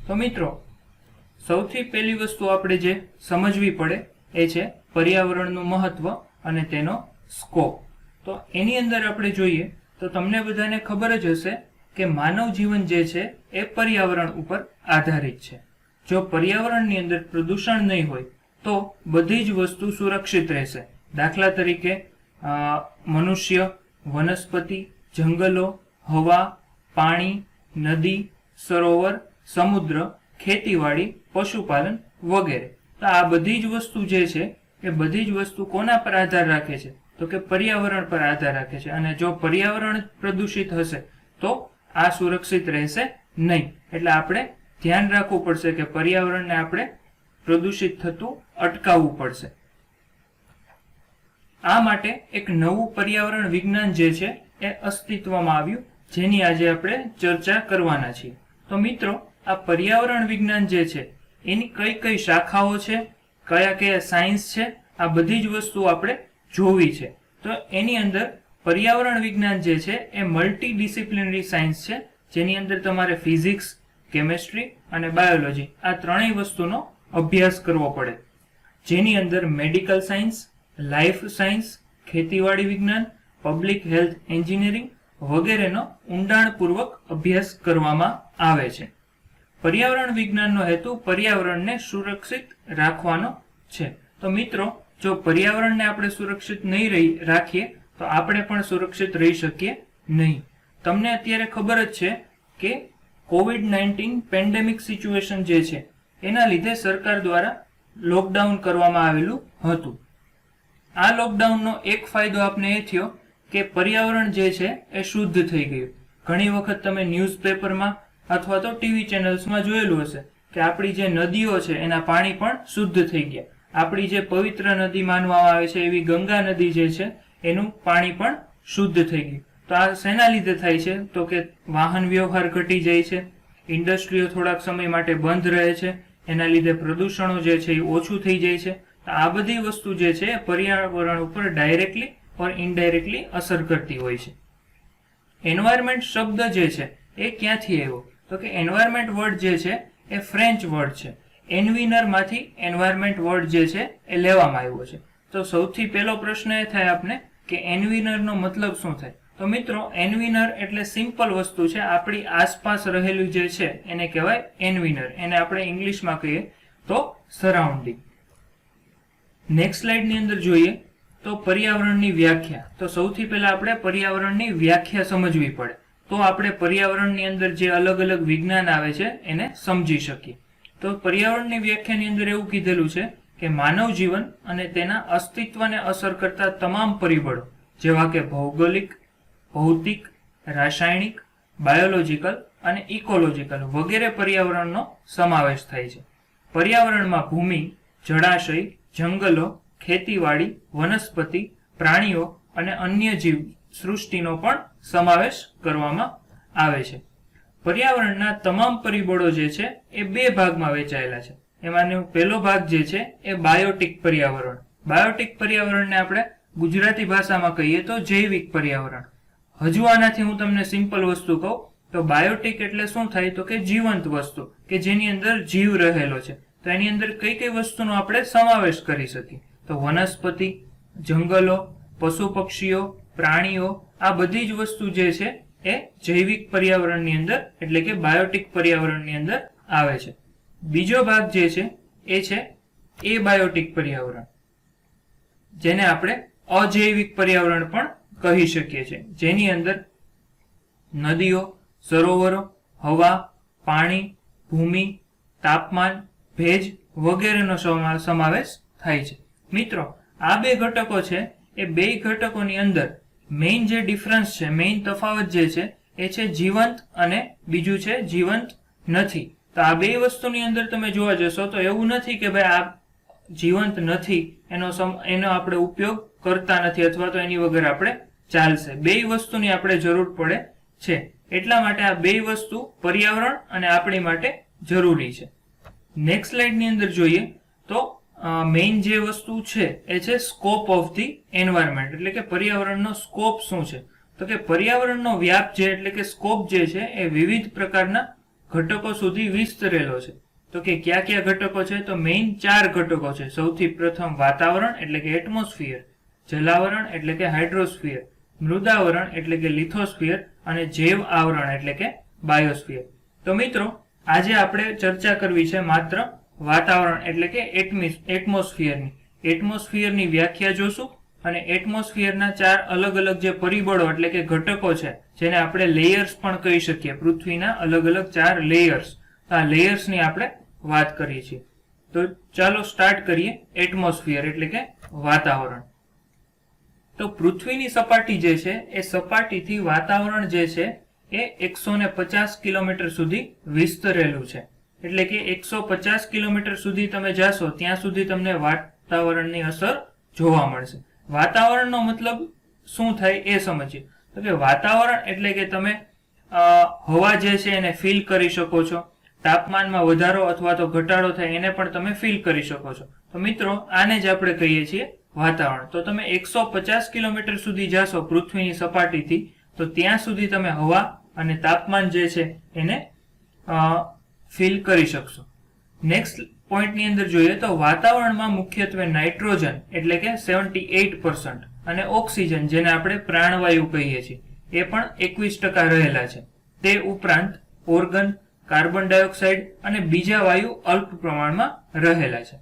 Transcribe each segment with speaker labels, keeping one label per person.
Speaker 1: તો મિત્રો સૌથી પહેલી વસ્તુ આપણે જે સમજવી પડે એ છે પર્યાવરણનું મહત્વ અને તેનો સ્કોપ. તો એની અંદર આપણે જોઈએ તો તમને બધાને ખબર જ હશે કે માનવ જીવન જે છે એ પર્યાવરણ ઉપર આધારિત છે. જો પર્યાવરણની અંદર પ્રદૂષણ નહીં હોય તો બધી જ વસ્તુ સુરક્ષિત રહેશે. દાખલા તરીકે મનુષ્ય, વનસ્પતિ, જંગલો, હવા, પાણી, નદી, સરોવર, સમુદ્ર, ખેતીવાડી, પશુપાલન વગેરે. તો આ બધી જ વસ્તુ જે છે એ બધી જ વસ્તુ કોના પર આધાર રાખે છે? તો કે પર્યાવરણ પર આધાર રાખે છે. અને જો પર્યાવરણ પ્રદૂષિત હશે તો આ સુરક્ષિત રહેશે નહીં. એટલે આપણે ધ્યાન રાખવું પડશે કે પર્યાવરણને આપણે પ્રદૂષિત થતું અટકાવવું પડશે. આ માટે એક નવું પર્યાવરણ વિજ્ઞાન જે છે એ અસ્તિત્વમાં આવ્યું, જેની આજે આપણે ચર્ચા કરવાના છીએ. તો મિત્રો, આ પર્યાવરણ વિજ્ઞાન જે છે એની કઈ કઈ શાખાઓ છે, કયા કયા સાયન્સ છે, આ બધી જ વસ્તુ આપણે જોવી છે. તો એની અંદર પર્યાવરણ વિજ્ઞાન જે છે એ મલ્ટી ડિસિપ્લિનરી સાયન્સ છે, જેની અંદર તમારે ફિઝિક્સ, કેમેસ્ટ્રી અને બાયોલોજી આ ત્રણેય વસ્તુનો અભ્યાસ કરવો પડે. જેની અંદર મેડિકલ સાયન્સ, લાઈફ સાયન્સ, ખેતીવાડી વિજ્ઞાન, પબ્લિક હેલ્થ એન્જિનિયરિંગ વગેરેનો ઊંડાણપૂર્વક અભ્યાસ કરવામાં આવે છે. પર્યાવરણ વિજ્ઞાનનો હેતુ પર્યાવરણને સુરક્ષિત રાખવાનો છે. તો મિત્રો, જો પર્યાવરણને આપણે સુરક્ષિત નહીં રાખીએ તો આપણે પણ સુરક્ષિત રહી શકીએ નહીં. તમને અત્યારે ખબર જ છે કે COVID-19 પેન્ડેમિક સિચ્યુએશન જે છે એના લીધે સરકાર દ્વારા લોકડાઉન કરવામાં આવેલું હતું. આ લોકડાઉનનો એક ફાયદો આપને એ થયો કે પર્યાવરણ જે છે એ શુદ્ધ થઈ ગયું. ઘણી વખત તમે ન્યૂઝપેપરમાં અથવા તો ટીવી ચેનલ્સમાં જોયેલું હશે કે આપણી જે નદીઓ છે એના પાણી પણ શુદ્ધ થઈ ગયા. આપણી જે પવિત્ર નદી માનવામાં આવે છે એવી ગંગા નદી જે છે એનું પાણી પણ શુદ્ધ થઈ ગયું. તો આ શેના લીધે થાય છે? તો કે વાહન વ્યવહાર ઘટી જાય છે, ઇન્ડસ્ટ્રીઓ થોડાક સમય માટે બંધ રહે છે, એના લીધે પ્રદૂષણો જે છે એ ઓછું થઈ જાય છે. તો આ બધી વસ્તુ જે છે એ પર્યાવરણ ઉપર ડાયરેક્ટલી ઓર ઇનડાયરેક્ટલી અસર કરતી હોય છે. એન્વાયરમેન્ટ શબ્દ જે છે એ ક્યાંથી આવ્યો? તો કે એન્વાયરમેન્ટ વર્ડ જે છે એ ફ્રેન્ચ વર્ડ છે. એન્વિનર માંથી એન્વાયરમેન્ટ વર્ડ જે છે એ લેવામાં આવ્યો છે. તો સૌથી પહેલો પ્રશ્ન એ થાય આપને કે એન્વિનર નો મતલબ શું થાય? તો મિત્રો, એન્વિનર એટલે સિમ્પલ વસ્તુ છે. આપણી આસપાસ રહેલું જે છે એને કહેવાય એન્વિનર. એને આપણે ઇંગ્લિશમાં કહીએ તો સરાઉન્ડિંગ. નેક્સ્ટ સ્લાઇડની અંદર જોઈએ તો પર્યાવરણની વ્યાખ્યા. તો સૌથી પહેલા આપણે પર્યાવરણની વ્યાખ્યા સમજવી પડે, તો આપણે પર્યાવરણની અંદર જે અલગ અલગ વિજ્ઞાન આવે છે એને સમજી શકીએ. તો પર્યાવરણની વ્યાખ્યાની અંદર એવું કીધેલું છે કે માનવ જીવન અને તેના અસ્તિત્વને અસર કરતા તમામ પરિબળો જેવા કે ભૌગોલિક, ભૌતિક, રાસાયણિક, બાયોલોજીકલ અને ઇકોલોજીકલ વગેરે પર્યાવરણનો સમાવેશ થાય છે. પર્યાવરણમાં ભૂમિ, જળાશય, જંગલો, ખેતીવાડી, વનસ્પતિ, પ્રાણીઓ અને અન્ય જીવ સૃષ્ટિનો પણ સમાવેશ કરવામાં આવે છે. પર્યાવરણના તમામ પરિબળો જે છે એ બે ભાગમાં વહેંચાયેલા છે. એમાંનો પહેલો ભાગ જે છે એ બાયોટિક પર્યાવરણ. બાયોટિક પર્યાવરણને આપણે ગુજરાતી ભાષામાં કહીએ તો જૈવિક પર્યાવરણ. હજુ આનાથી હું તમને સિમ્પલ વસ્તુ કહું તો બાયોટિક એટલે શું થાય? તો કે જીવંત વસ્તુ કે જેની અંદર જીવ રહેલો છે. તો એની અંદર કઈ કઈ વસ્તુનો આપણે સમાવેશ કરી શકીએ? તો વનસ્પતિ, જંગલો, પશુ પક્ષીઓ, પ્રાણીઓ, આ બધી જ વસ્તુ જે છે એ જૈવિક પર્યાવરણની અંદર એટલે કે બાયોટિક પર્યાવરણની અંદર આવે છે. બીજો ભાગ જે છે એ છે એબાયોટિક પર્યાવરણ, જેને આપણે અજૈવિક પર્યાવરણ પણ કહી શકીએ છીએ, જેની અંદર નદીઓ, સરોવરો, હવા, પાણી, ભૂમિ, તાપમાન, ભેજ વગેરેનો સમાવેશ થાય છે. મિત્રો, આ બે ઘટકો છે એ બે ઘટકોની અંદર મેઇન જે ડિફરન્સ છે, મેઇન તફાવત જે છે એ છે જીવંત અને બીજું છે જીવંત નથી. તો આ બે વસ્તુની અંદર તમે જોવા જશો તો એવું નથી કે ભાઈ આ જીવંત નથી, એનો આપણે ઉપયોગ કરતા નથી અથવા તો એની વગર આપણે ચાલશે. બે વસ્તુની આપણે જરૂર પડે છે. એટલા માટે આ બે વસ્તુ પર્યાવરણ અને આપણી માટે જરૂરી છે. નેક્સ્ટ સ્લાઇડની અંદર જોઈએ તો મેઇન જે વસ્તુ છે એ છે સ્કોપ ઓફ ધી એન્વાયરમેન્ટ, એટલે કે પર્યાવરણનો સ્કોપ શું છે? તો કે પર્યાવરણનો વ્યાપ છે એટલે કે સ્કોપ જે છે એ વિવિધ પ્રકારના ઘટકો સુધી વિસ્તરેલો છે. તો કે કયા કયા ઘટકો છે? તો મેઇન 4 ઘટકો છે. સૌથી પ્રથમ વાતાવરણ એટલે કે એટમોસ્ફિયર, જલાવરણ એટલે કે હાઇડ્રોસ્ફિયર, મૃદાવરણ એટલે કે લિથોસ્ફિયર અને જૈવ આવરણ એટલે કે બાયોસ્ફિયર. તો મિત્રો આજે આપણે ચર્ચા કરવી છે માત્ર વાતાવરણ એટલે કે એટમોસ્ફિયરની. એટમોસ્ફિયરની વ્યાખ્યા જોશું અને એટમોસ્ફિયરના 4 અલગ અલગ જે પરિબળો એટલે કે ઘટકો છે જેને આપણે લેયર્સ પણ કહી શકીએ. પૃથ્વીના અલગ અલગ 4 લેયર્સ. આ લેયર્સની આપણે વાત કરીએ છીએ. તો ચાલો સ્ટાર્ટ કરીએ. એટમોસ્ફિયર એટલે કે વાતાવરણ. તો પૃથ્વીની સપાટી જે છે એ સપાટીથી વાતાવરણ જે છે એ 150 કિલોમીટર સુધી વિસ્તરેલું છે. એટલે કે 150 કિલોમીટર સુધી તમે જાશો ત્યાં સુધી તમને વાતાવરણની અસર જોવા મળશે. વાતાવરણનો મતલબ શું થાય એ સમજીએ. તો કે વાતાવરણ એટલે કે તમે હવા જે છે એને ફીલ કરી શકો છો. તાપમાનમાં વધારો અથવા તો ઘટાડો થાય એને પણ તમે ફીલ કરી શકો છો. તો મિત્રો આને જ આપણે કહીએ છીએ વાતાવરણ. તો તમે 150 કિલોમીટર સુધી જાશો પૃથ્વીની સપાટીથી તો ત્યાં સુધી તમે હવા અને તાપમાન જે છે એને ફીલ કરી શકશો. નેક્સ્ટ પોઈન્ટની અંદર જોઈએ તો વાતાવરણમાં મુખ્યત્વે નાઇટ્રોજન એટલે કે 78% અને ઓક્સિજન જેને આપણે પ્રાણવાયુ કહીએ છીએ એ પણ 21% રહેલા છે. તે ઉપરાંત ઓર્ગન, કાર્બન ડાયોક્સાઇડ અને બીજા વાયુ અલ્પ પ્રમાણમાં રહેલા છે.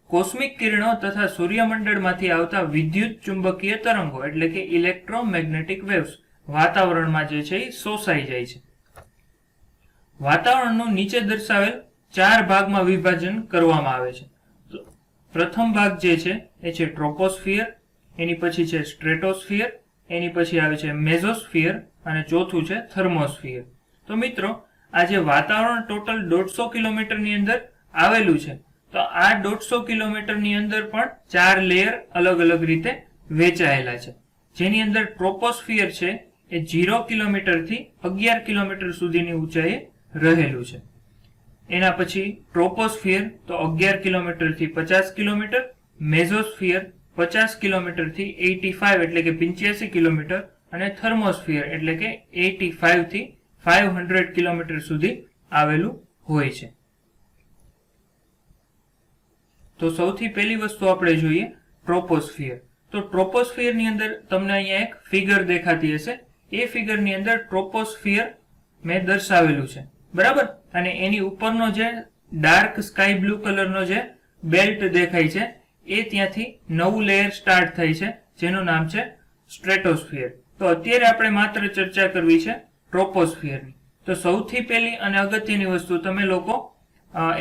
Speaker 1: કોસ્મિક કિરણો તથા સૂર્યમંડળમાંથી આવતા વિદ્યુત ચુંબકીય તરંગો એટલે કે ઇલેક્ટ્રોમેગ્નેટિક વેવ્સ વાતાવરણમાં જે છે એ શોષાઈ જાય છે. વાતાવરણનું નીચે દર્શાવેલ 4 ભાગમાં વિભાજન કરવામાં આવે છે. પ્રથમ ભાગ જે છે એ છે ટ્રોપોસ્ફિયર, એની પછી છે સ્ટ્રેટોસ્ફિયર, એની પછી આવે છે મેઝોસ્ફિયર અને ચોથું છે થર્મોસ્ફિયર. તો મિત્રો આ જે વાતાવરણ ટોટલ 150 કિલોમીટરની અંદર આવેલું છે તો આ 150 કિલોમીટરની અંદર પણ 4 લેયર અલગ અલગ રીતે વહેંચાયેલા છે. જેની અંદર ટ્રોપોસ્ફિયર છે એ 0 કિલોમીટરથી 11 કિલોમીટર સુધીની ઊંચાઈએ રહેલું છે. એના પછી ટ્રોપોસ્ફિયર તો 11 કિલોમીટરથી 50 કિલોમીટર, મેઝોસ્ફિયર 50 કિલોમીટરથી 85 એટલે કે 85 કિલોમીટર અને થર્મોસ્ફિયર એટલે કે 85 થી 500 કિલોમીટર સુધી આવેલું હોય છે. તો સૌથી પહેલી વસ્તુ આપણે જોઈએ ટ્રોપોસ્ફિયર. તો ટ્રોપોસ્ફિયરની અંદર તમને અહીંયા એક ફિગર દેખાતી હશે. એ ફિગરની અંદર ટ્રોપોસ્ફિયર મેં દર્શાવેલું છે, બરાબર. અને એની ઉપરનો જે ડાર્ક સ્કાય બ્લુ કલરનો જે બેલ્ટ દેખાય છે એ ત્યાંથી નવું લેયર સ્ટાર્ટ થાય છે જેનું નામ છે સ્ટ્રેટોસ્ફિયર. તો અત્યારે આપણે માત્ર ચર્ચા કરવી છે ટ્રોપોસ્ફિયરની. તો સૌથી પહેલી અને અગત્યની વસ્તુ, તમે લોકો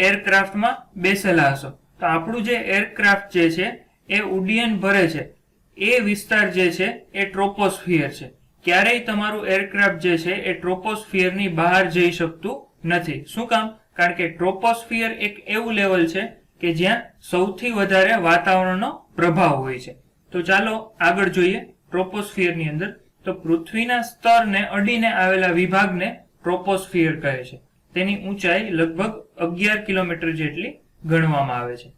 Speaker 1: એરક્રાફ્ટમાં બેસેલા હશો તો આપણું જે એરક્રાફ્ટ જે છે એ ઉડ્ડયન ભરે છે એ વિસ્તાર જે છે એ ટ્રોપોસ્ફિયર છે. ક્યારેય તમારું એરક્રાફ્ટ જે છે એ ટ્રોપોસ્ફિયરની બહાર જઈ શકતું નથી. શું કામ? કારણ કે ટ્રોપોસ્ફિયર એક એવું લેવલ છે કે જ્યાં સૌથી વધારે વાતાવરણનો પ્રભાવ હોય છે. તો ચાલો આગળ જોઈએ ટ્રોપોસ્ફિયરની અંદર. તો પૃથ્વીના સ્તરને અડીને આવેલા વિભાગને ટ્રોપોસ્ફિયર કહે છે. તેની ઊંચાઈ લગભગ 11 કિલોમીટર જેટલી ગણવામાં આવે છે.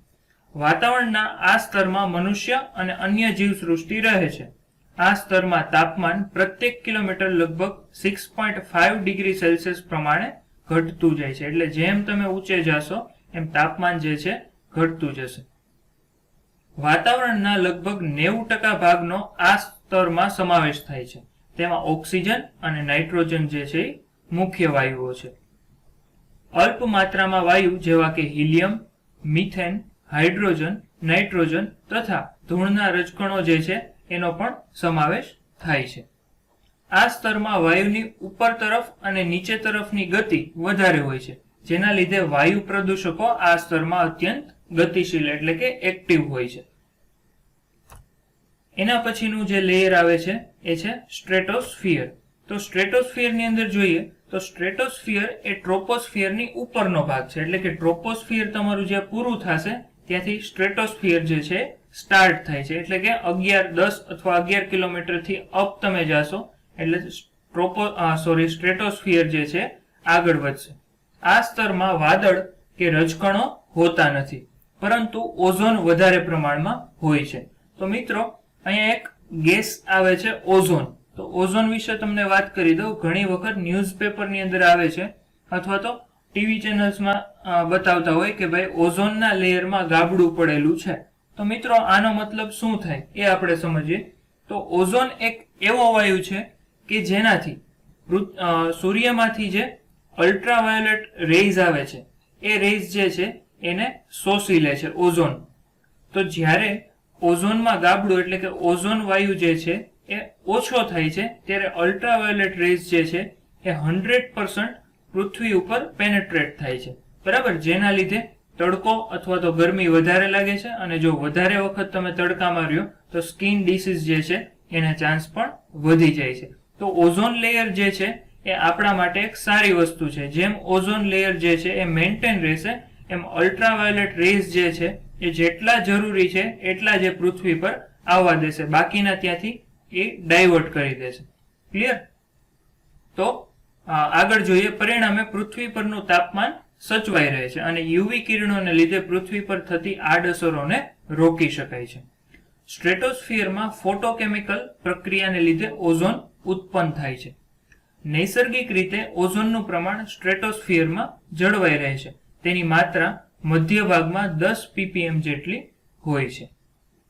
Speaker 1: વાતાવરણના આ સ્તરમાં મનુષ્ય અને અન્ય જીવસૃષ્ટિ રહે છે. આ સ્તરમાં તાપમાન પ્રત્યેક કિલોમીટર લગભગ 6.5 ડિગ્રી સેલ્સિયસ પ્રમાણે ઘટતું જાય છે. એટલે જેમ તમે ઊંચે જાશો એમ તાપમાન જે છે ઘટતું જશે. વાતાવરણના લગભગ 90% ભાગનો આ સ્તરમાં સમાવેશ થાય છે. તેમાં ઓક્સિજન અને નાઇટ્રોજન જે છે એ મુખ્ય વાયુઓ છે. અલ્પ માત્રામાં વાયુ જેવા કે હિલિયમ, મિથેન, હાઇડ્રોજન, નાઇટ્રોજન તથા ધૂળના રજકણો જે છે એનો પણ સમાવેશ થાય છે. આ સ્તરમાં વાયુની ઉપર તરફ અને નીચે તરફની ગતિ વધારે હોય છે, જેના લીધે વાયુ પ્રદૂષકો આ સ્તરમાં અત્યંત ગતિશીલ એટલે કે એક્ટિવ હોય છે. એના પછીનું જે લેયર આવે છે એ છે સ્ટ્રેટોસ્ફિયર. તો સ્ટ્રેટોસ્ફિયરની અંદર જોઈએ તો સ્ટ્રેટોસ્ફિયર એ ટ્રોપોસ્ફિયરની ઉપરનો ભાગ છે. એટલે કે ટ્રોપોસ્ફિયર તમારું જે પૂરું થશે ત્યાંથી સ્ટ્રેટોસ્ફિયર જે છે સ્ટાર્ટ થાય છે. એટલે કે 11, 10 અથવા 11 કિલોમીટરથી અપ તમે જાશો એટલે સ્ટ્રેટોસ્ફિયર જે છે આગળ વધશે. આ સ્તરમાં વાદળ કે રજકણો હોતા નથી, પરંતુ ઓઝોન વધારે પ્રમાણમાં હોય છે. તો મિત્રો અહીંયા એક ગેસ આવે છે ઓઝોન. તો ઓઝોન વિશે તમને વાત કરી દઉં. ઘણી વખત ન્યૂઝપેપરની અંદર આવે છે અથવા તો ટીવી ચેનલ્સમાં બતાવતા હોય કે ભાઈ ઓઝોનના લેયરમાં ગાબડું પડેલું છે. તો મિત્રો આનો મતલબ શું થાય એ આપણે સમજીએ. તો ઓઝોન એક એવો વાયુ છે કે જેનાથી સૂર્યમાંથી જે અલ્ટ્રાવાયોલેટ રેઝ આવે છે એ રેઝ જે છે એને શોષી લે છે ઓઝોન. તો જ્યારે ઓઝોનમાં ગાબડું એટલે કે ઓઝોન વાયુ જે છે એ ઓછો થાય છે ત્યારે અલ્ટ્રાવાયોલેટ રેઝ જે છે એ 100% પૃથ્વી ઉપર પેનેટ્રેટ થાય છે, બરાબર, જેના લીધે તડકો અથવા તો ગરમી વધારે લાગે છે અને જો વધારે વખત તમે તડકામાં રહ્યો તો સ્કિન ડિસીઝ જે છે એના ચાન્સ પણ વધી જાય છે. તો ઓઝોન લેયર જે છે એ આપણા માટે એક સારી વસ્તુ છે. જેમ ઓઝોન લેયર જે છે એ મેન્ટેન રહેશે એમ અલ્ટ્રાવાયોલેટ રેઝ જે છે એ જેટલા જરૂરી છે એટલા જે પૃથ્વી પર આવવા દેશે, બાકીના ત્યાંથી એ ડાયવર્ટ કરી દેશે. ક્લિયર? તો આગળ જોઈએ. પરિણામે પૃથ્વી પરનું તાપમાન સચવાઈ રહે છે અને યુવી કિરણોને લીધે પૃથ્વી પર થતી આડઅસરોને રોકી શકાય છે. સ્ટ્રેટોસ્ફિયરમાં ફોટોકેમિકલ પ્રક્રિયાને લીધે ઓઝોન ઉત્પન્ન થાય છે. નૈસર્ગિક રીતે ઓઝોનનું પ્રમાણ સ્ટ્રેટોસ્ફિયરમાં જળવાઈ રહે છે. તેની માત્રા મધ્ય ભાગમાં 10 ppm જેટલી હોય છે.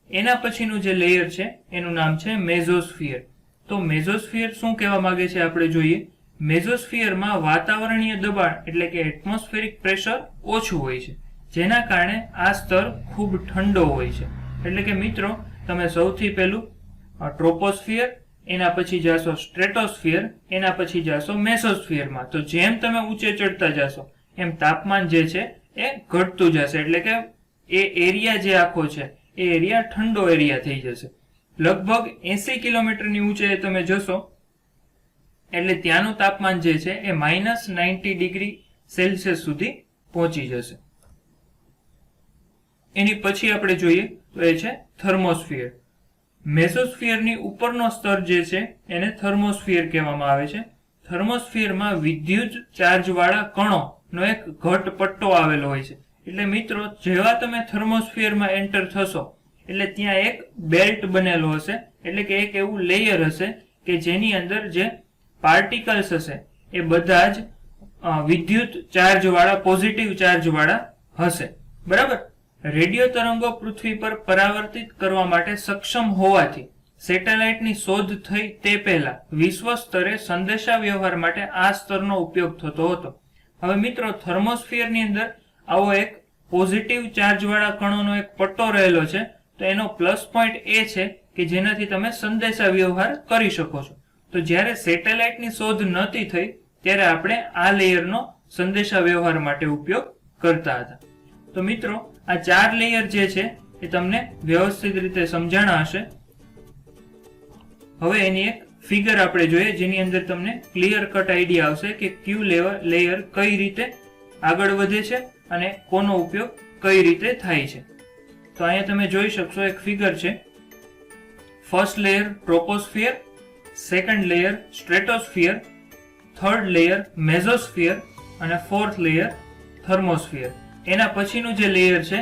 Speaker 1: એના પછીનું જે લેયર છે એનું નામ છે મેઝોસ્ફિયર. તો મેઝોસ્ફિયર શું કહેવા માંગે છે આપણે જોઈએ. મેઝોસ્ફિયરમાં વાતાવરણીય દબાણ એટલે કે એટમોસ્ફેરિક પ્રેશર ઓછું હોય છે, જેના કારણે આ સ્તર ખૂબ ઠંડો હોય છે. એટલે કે મિત્રો તમે સૌથી પહેલું ટ્રોપોસ્ફિયર, એના પછી જાશો સ્ટ્રેટોસ્ફિયર, એના પછી જાશો મેસોસ્ફિયરમાં. તો જેમ તમે ઊંચે ચડતા જાશો એમ તાપમાન જે છે એ ઘટતું જશે, એટલે કે એ એરિયા જે આખો છે એ એરિયા ઠંડો એરિયા થઈ જશે. લગભગ 80 કિલોમીટરની ઊંચાઈએ તમે જશો એટલે ત્યાંનું તાપમાન જે છે એ -90 ડિગ્રી સેલ્સિયસ સુધી પહોંચી જશે. એની પછી આપણે જોઈએ તો એ છે થર્મોસ્ફિયર. મેસોસ્ફિયરની ઉપરનો સ્તર જે છે એને થર્મોસ્ફિયર કહેવામાં આવે છે. થર્મોસ્ફિયરમાં વિદ્યુત ચાર્જવાળા કણોનો એક ઘટ પટ્ટો આવેલો હોય છે. એટલે મિત્રો જેવા તમે થર્મોસ્ફિયરમાં એન્ટર થશો એટલે ત્યાં એક બેલ્ટ બનેલો હશે, એટલે કે એક એવું લેયર હશે કે જેની અંદર જે પાર્ટિકલ્સ હશે એ બધા જ વિદ્યુત ચાર્જવાળા, પોઝિટિવ ચાર્જવાળા હશે, બરાબર. રેડિયો તરંગો પૃથ્વી પર પરાવર્તિત કરવા માટે સક્ષમ હોવાથી સેટેલાઇટની શોધ થઈ તે પહેલા વિશ્વ સ્તરે સંદેશા વ્યવહાર માટે આ સ્તરનો ઉપયોગ થતો હતો. હવે મિત્રો થર્મોસ્ફિયરની અંદર આવો એક પોઝિટિવ ચાર્જવાળા કણોનો એક પટ્ટો રહેલો છે. તો એનો પ્લસ પોઈન્ટ એ છે કે જેનાથી તમે સંદેશા વ્યવહાર કરી શકો છો. તો જ્યારે સેટેલાઇટની શોધ નહોતી થઈ ત્યારે આપણે આ લેયરનો સંદેશા વ્યવહાર માટે ઉપયોગ કરતા હતા. તો મિત્રો આ 4 લેયર જે છે એ તમને વ્યવસ્થિત રીતે સમજાણા હશે. હવે એની એક ફિગર આપણે જોઈએ જેની અંદર તમને ક્લિયર કટ આઈડિયા આવશે કે ક્યુ લેયર કઈ રીતે આગળ વધે છે અને કોનો ઉપયોગ કઈ રીતે થાય છે. તો અહીંયા તમે જોઈ શકશો એક ફિગર છે. First layer troposphere, second layer stratosphere, third layer mesosphere અને ફોર્થ લેયર થર્મોસ્ફિયર. એના પછીનું જે લેયર છે